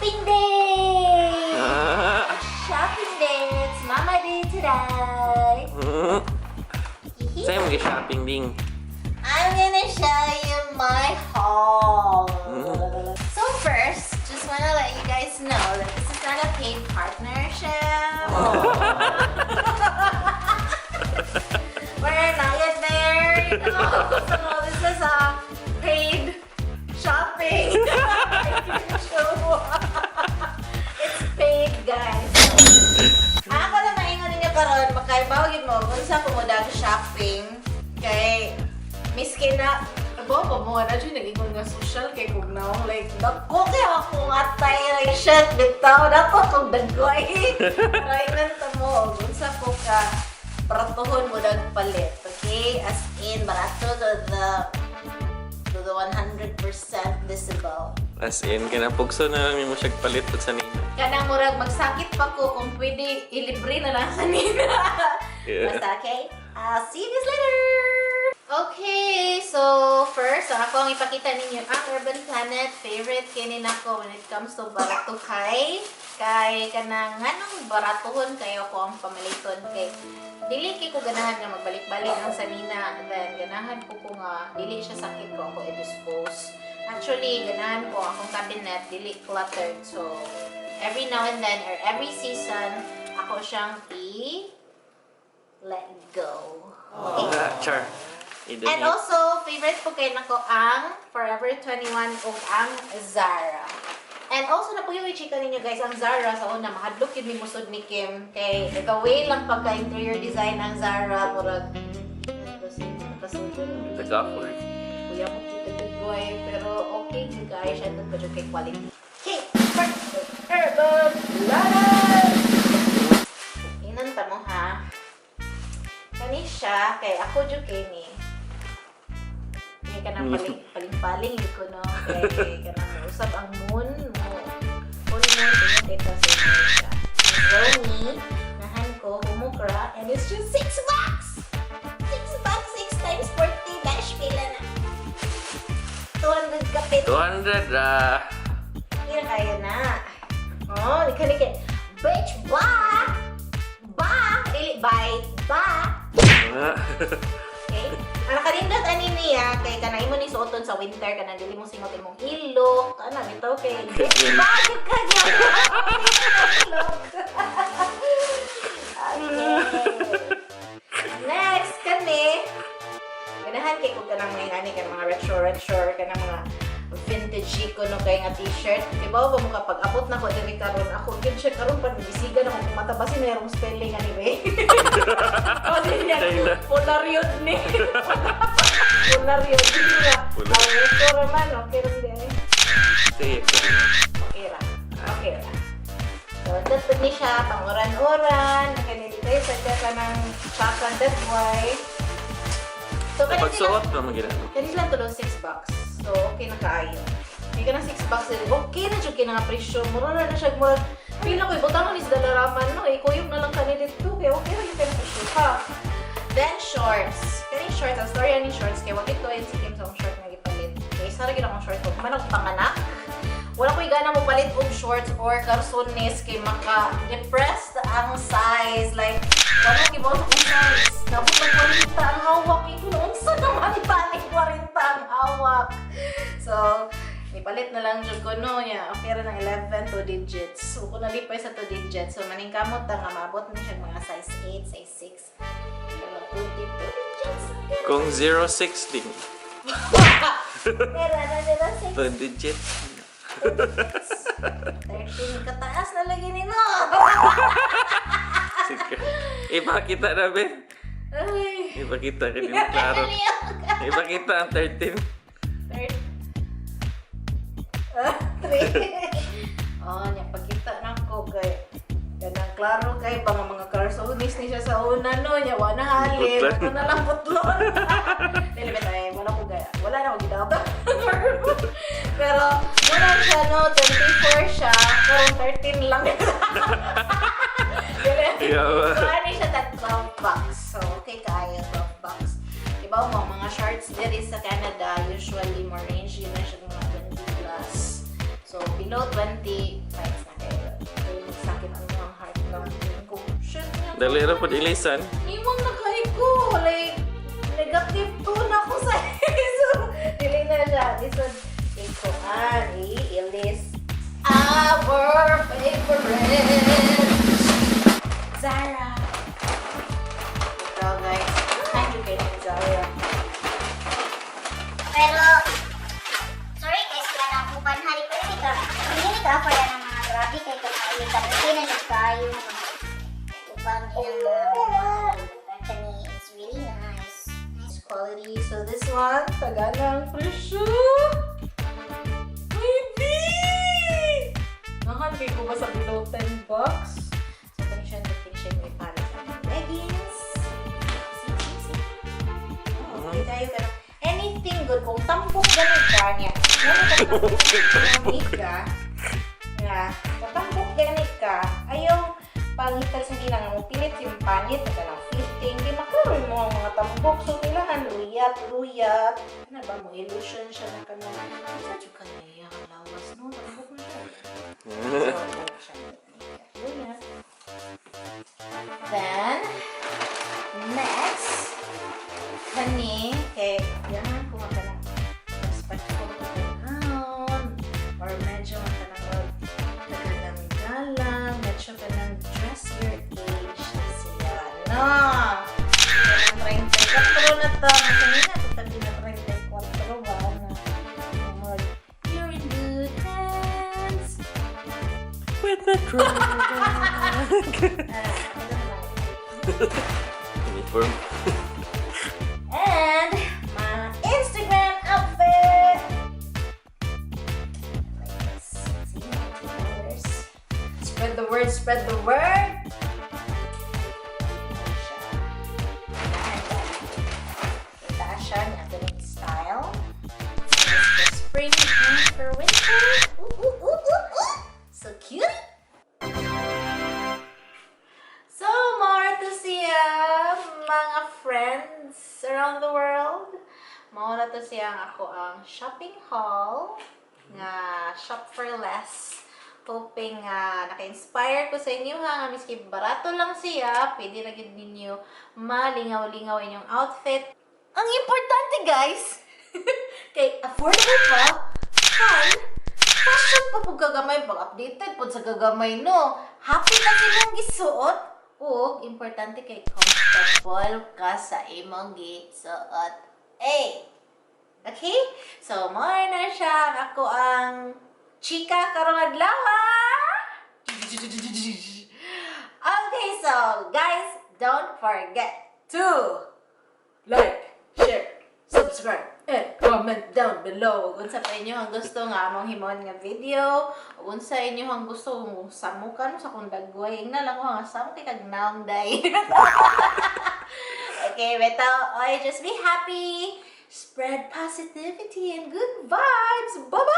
shopping day! Shopping day! It's Mama Day today! Sa'yo mag-shopping ding. I'm gonna show you my haul! So first, just wanna let you guys know that this is not a paid partnership. We're not yet there, you know? So this is a paid shopping. It's paid, guys. Ako na maingon ninyo karon, makaibaw yun mo kung sa pumudag shopping kay miski na ba mo na dyan nag-ingon nga social kay kung na like dako kay ako nga tayo like shit bitaw dako kung dagway rainan ta mo kung sa po ka baratuhon mo palit, okay, as in barato to the 100% visible. As in, kinapugso na lang mo siya palit sa nina. Kanang murag magsakit pa ko kung pwede ilibre na lang kanina. Yeah. Basta, okay? I'll see you guys later! Okay, so first, ako ang ipakita ninyo ang Urban Planet favorite kinin ako when it comes to baratuhay. Kay kanang nganong baratuhon kayo ko ang pamaliton kay dili kay ko ganahan nga magbalik-balik ang sanina, and then ganahan ko nga dili siya sakit ko ako i-dispose. Actually, ganahan ko akong cabinet dili cluttered. So, every now and then or every season, ako siyang let go. Okay? Char. And also, favorite po kayo nako ang Forever 21 o ang Zara. And also, napuyo i-chika ninyo guys, ang Zara sa una, mahadlok yun ni musod ni Kim. Kay, nagaway lang pagka-interior design ang Zara. Murag, Nag-awkward. kuya mo kita dagway, pero okay guys, siya doon pa dyan kay quality. Okay, first, Urban Planet! Inanta mo ha. Kani siya, kay ako dyan kay ni. Kaya ka nang paling-paling ko no. Kay ka nang usap ang moon mo. Full moon, pinakita sa inyo siya. And Romy, nahan ko, humukra, and it's just $6! $6, 6 times 40, dash pila na. 200 kapit. 200 Kaya kaya na. Oh, di ka bitch, ba? Ba? Dili, bye. Ba? Okay? Ang nakalindot ani niya, kay kanay mo ni suoton sa winter, kanang dili mong singot imong ilok, kana bitaw kay bakit ka niya? Okay. Next, kani. Ganahan kay kung kanang may ani kan mga retro, kanang mga vintage ko no kay nga t-shirt. Diba ba mo kapag abot na ko diri karon ako gid siya karon pa bisiga na kung matabasin na yung spelling anyway. O din yan. Polaryod ni. Polaryod niya. Ito raman okay rin din. Okay ra. Okay ra. So dapat ni siya pang oran-oran. Kanili tayo sa ka ng chocolate that way. So Pagsuot na magina. kanila to $6. So, okay na kaayo. May ka ng $6 din. Okay na siya kinang presyo. Mura na siya. Mura. Pila ko, ibutang ni sa dalaraman, no? Ikuyog na lang kanil dito. Kaya okay na yung presyo pa. Then, shorts. Kaya shorts. Ang story yan yung shorts. Kaya wakit ko yung sikim sa short na ipalit. Kaya isa rin akong short ko. Manok panganak. Wala ko gana mo palit og shorts or karsones kay maka-depressed ang size. Like, wala kibaw sa kong size. Nabot ng 40 ang hawak. Ito na, unsa naman panik 40 ang hawak. So, ipalit na lang dyan ko, no? Yeah, okay rin ng 11 2 digits. So, kung nalipay sa 2 digits, so maning kamot ang mabot na siya mga size 8, size 6. Pero 2 digits. Kung 06 din. Pero na nila 6. 2 digits. 13 kataas na lagi ni no. Sige. Ipakita na, Ben. Ay. Ipakita ka din klaro. Ipakita ang 13. 3. Oh, niya pagkita na ko kay ganang klaro kay mga karsonis ni siya sa una no, niya wala halin. Ito na lang putlon. Dili ba tayo, wala na ko gidawat. Pero wala siya no, 24 siya, karong 13 lang. Yawa. So, ano siya that $12. So, okay kaya $12. Diba mo, mga shorts diri sa Canada, usually more range yun na siya mga 20+. So, you know 20 fights na kayo. Kaya magsakit ang mga heart lang. Kung shoot niya. Dali ra pod ilisan. Imong nakay ko. Like, negative 2 na ako sa so, dili na siya. Listen, ikuan, i-ilis. Our favorite Zara. Ito guys, thank you kay Zara. Pero, sorry guys, kaya na ako panhali ko yun ka. Hindi ka ako yan ang mga grabe kay kakayo. Tapos pinanag kayo. Upang ilang mga kani, it's really nice. Nice quality. So this one, tagalang presyo. Baby! Nahan kay ko ba sa below 10 bucks? So tension may palit ang leggings. See. Oh, okay tayo ka. Anything good. Kung tampok ganun ka niya. Tampok ganun ka. Yeah. Kung tampok ganun ka, ayaw pangital sa kailangan mo. Pilit yung panit. Ito lang fitting. Di makaroon mo ang mga tampok. So, kailangan luyat. Ano ba mo? Illusion siya na ka na. Sa ka na iya. Lawas, no? Tampok na siya. So, luyat. Then, next, honey, okay, yan, kung ka lang respectful to the ground, or medyo ka lang galang, medyo ka lang dress your age na siya, no? Yan ang 34 na to, kanina, tatabi na 34 ba, na, you're in good hands. With the dragon. Uniform. And my Instagram outfit. Like this. See, $2. Spread the word, spread the word. Ito siya, ito yung style. It's for spring and for winter. So cute. So, more to siya, mga friends around the world. Mauna to siya ako ang shopping haul nga shop for less. Hoping naka-inspire ko sa inyo ha, nga miski barato lang siya, pwede na gid ninyo malingaw-lingaw inyong outfit. Ang importante guys, kay affordable pa, fun, fashion pa po gagamay, pag-updated po sa gagamay no. Happy na silang gisuot. O, importante kay comfortable ka sa imong gisuot. Okay? So, more na siya. Ako ang chika karong adlaw. Okay, so, guys, don't forget to like, share, subscribe, and comment down below. Kung sa inyo ang gusto nga among himon nga video, o kung sa inyo ang gusto mong samukan sa kung dagway, na lang ko nga samuk kay kag naong day. Okay, beto, just be happy, spread positivity and good vibes. Bye-bye!